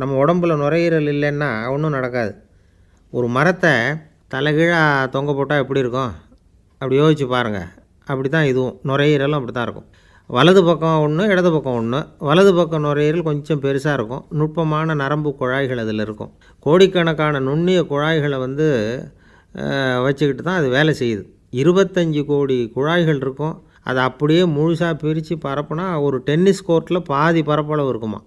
நம்ம உடம்புல நுரையீரல் இல்லைன்னா ஒன்றும் நடக்காது. ஒரு மரத்தை தலைகீழாக தொங்க போட்டால் எப்படி இருக்கும்? அப்படி யோசிச்சு பாருங்கள். அப்படி தான் இதுவும் நுரையீரலும் அப்படி தான் இருக்கும். வலது பக்கம் ஒன்று, இடது பக்கம் ஒன்று. வலது பக்கம் நுரையீரல் கொஞ்சம் பெருசாக இருக்கும். நுட்பமான நரம்பு குழாய்கள் அதில் இருக்கும். கோடிக்கணக்கான நுண்ணிய குழாய்களை வச்சுக்கிட்டு தான் அது வேலை செய்யுது. 25 கோடி குழாய்கள் இருக்கும். அதை அப்படியே முழுசாக பிரித்து பரப்புனா ஒரு டென்னிஸ் கோர்ட்டில் பாதி பரப்பளவு இருக்குமா.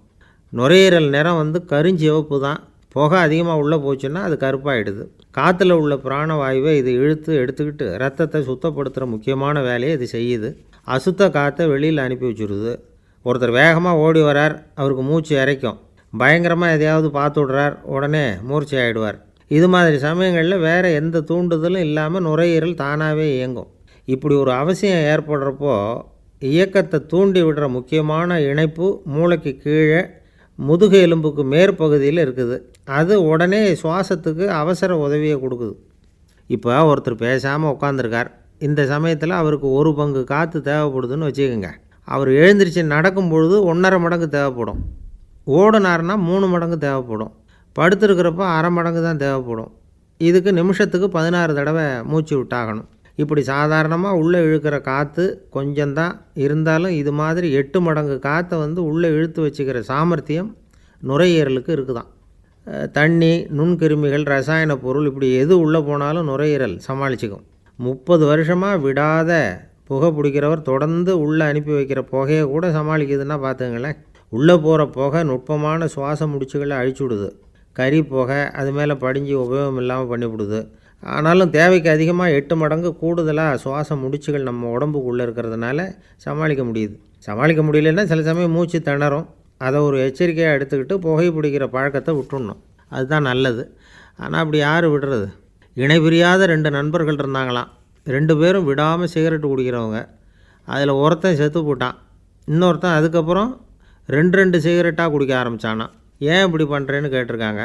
நுரையீரல் நிறம் கருஞ்சிவப்பு தான். புகை அதிகமாக உள்ளே போச்சுன்னா அது கருப்பாகிடுது. காற்றுல உள்ள பிராணவாயுவை இது இழுத்து எடுத்துக்கிட்டு ரத்தத்தை சுத்தப்படுத்துகிற முக்கியமான வேலையை இது செய்யுது. அசுத்த காற்றை வெளியில் அனுப்பி வச்சுருது. ஒருத்தர் வேகமாக ஓடி வரார், அவருக்கு மூச்சு இறைக்கும். பயங்கரமாக எதையாவது பார்த்து விடுறார், உடனே மூர்ச்சை ஆகிடுவார். இது மாதிரி சமயங்களில் வேறு எந்த தூண்டுதலும் இல்லாமல் நுரையீரல் தானாகவே இயங்கும். இப்படி ஒரு அவசியம் ஏற்படுறப்போ இயக்கத்தை தூண்டி விடுற முக்கியமான இணைப்பு மூளைக்கு கீழே முதுகு எலும்புக்கு மேற்பகுதியில் இருக்குது. அது உடனே சுவாசத்துக்கு அவசர உதவியை கொடுக்குது. இப்போ ஒருத்தர் பேசாமல் உட்காந்துருக்கார். இந்த சமயத்தில் அவருக்கு 1 பங்கு காற்று தேவைப்படுதுன்னு வச்சுக்கோங்க. அவர் எழுந்திரிச்சு நடக்கும் பொழுது 1.5 மடங்கு தேவைப்படும். ஓடினார்னா 3 மடங்கு தேவைப்படும். படுத்துருக்கிறப்ப அரை மடங்கு தான் தேவைப்படும். இதுக்கு நிமிஷத்துக்கு 16 தடவை மூச்சு விட்டாகணும். இப்படி சாதாரணமாக உள்ளே இழுக்கிற காற்று கொஞ்சம்தான் இருந்தாலும் இது மாதிரி 8 மடங்கு காற்றை உள்ளே இழுத்து வச்சுக்கிற சாமர்த்தியம் நுரையீரலுக்கு இருக்குதான். தண்ணி, நுண்கிருமிகள், ரசாயன பொருள் இப்படி எது உள்ளே போனாலும் நுரையீரல் சமாளிச்சுக்கும். 30 வருஷமாக விடாத புகை பிடிக்கிறவர் தொடர்ந்து உள்ளே அனுப்பி வைக்கிற புகையை கூட சமாளிக்குதுன்னா பார்த்துங்களேன். உள்ளே போகிற புகை நுட்பமான சுவாச முடிச்சுகளை அழிச்சு விடுது. கறி புகை அது மேலே படிஞ்சு உபயோகம் இல்லாமல் பண்ணிவிடுது. ஆனாலும் தேவைக்கு அதிகமாக 8 மடங்கு கூடுதலாக சுவாச முடிச்சுகள் நம்ம உடம்புக்குள்ளே இருக்கிறதுனால சமாளிக்க முடியுது. சமாளிக்க முடியலன்னா சில சமயம் மூச்சு திணறும். அதை ஒரு எச்சரிக்கையாக எடுத்துக்கிட்டு புகை பிடிக்கிற பழக்கத்தை விட்டுடணும். அதுதான் நல்லது. ஆனால் அப்படி யார் விடுறது? இணை பிரியாத 2 நண்பர்கள் இருந்தாங்களாம். 2 பேரும் விடாமல் சிகரெட்டு குடிக்கிறவங்க. அதில் ஒருத்தன் செத்து போட்டான். இன்னொருத்தன் அதுக்கப்புறம் 2 சிகரெட்டாக குடிக்க ஆரம்பித்தானா. ஏன் இப்படி பண்ணுறேன்னு கேட்டிருக்காங்க.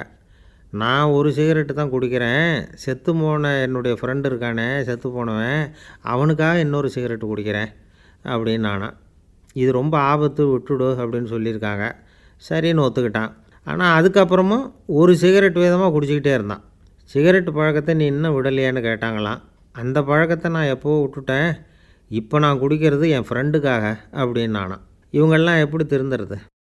நான் ஒரு சிகரெட்டு தான் குடிக்கிறேன், செத்து போன என்னுடைய ஃப்ரெண்டு இருக்கானே செத்து போனவன், அவனுக்காக இன்னொரு சிகரெட்டு குடிக்கிறேன் அப்படின்னு நானா. இது ரொம்ப ஆபத்து, விட்டுடு அப்படின்னு சொல்லியிருக்காங்க. சரின்னு ஒத்துக்கிட்டான். ஆனால் அதுக்கப்புறமும் ஒரு சிகரெட் வீதமாக குடிச்சிக்கிட்டே இருந்தான். சிகரெட்டு பழக்கத்தை நீ இன்னும் விடலையான்னு கேட்டாங்களாம். அந்த பழக்கத்தை நான் எப்போவோ விட்டுட்டேன், இப்போ நான் குடிக்கிறது என் ஃப்ரெண்டுக்காக அப்படின்னு நானா. இவங்கெல்லாம் எப்படி திருந்துறது?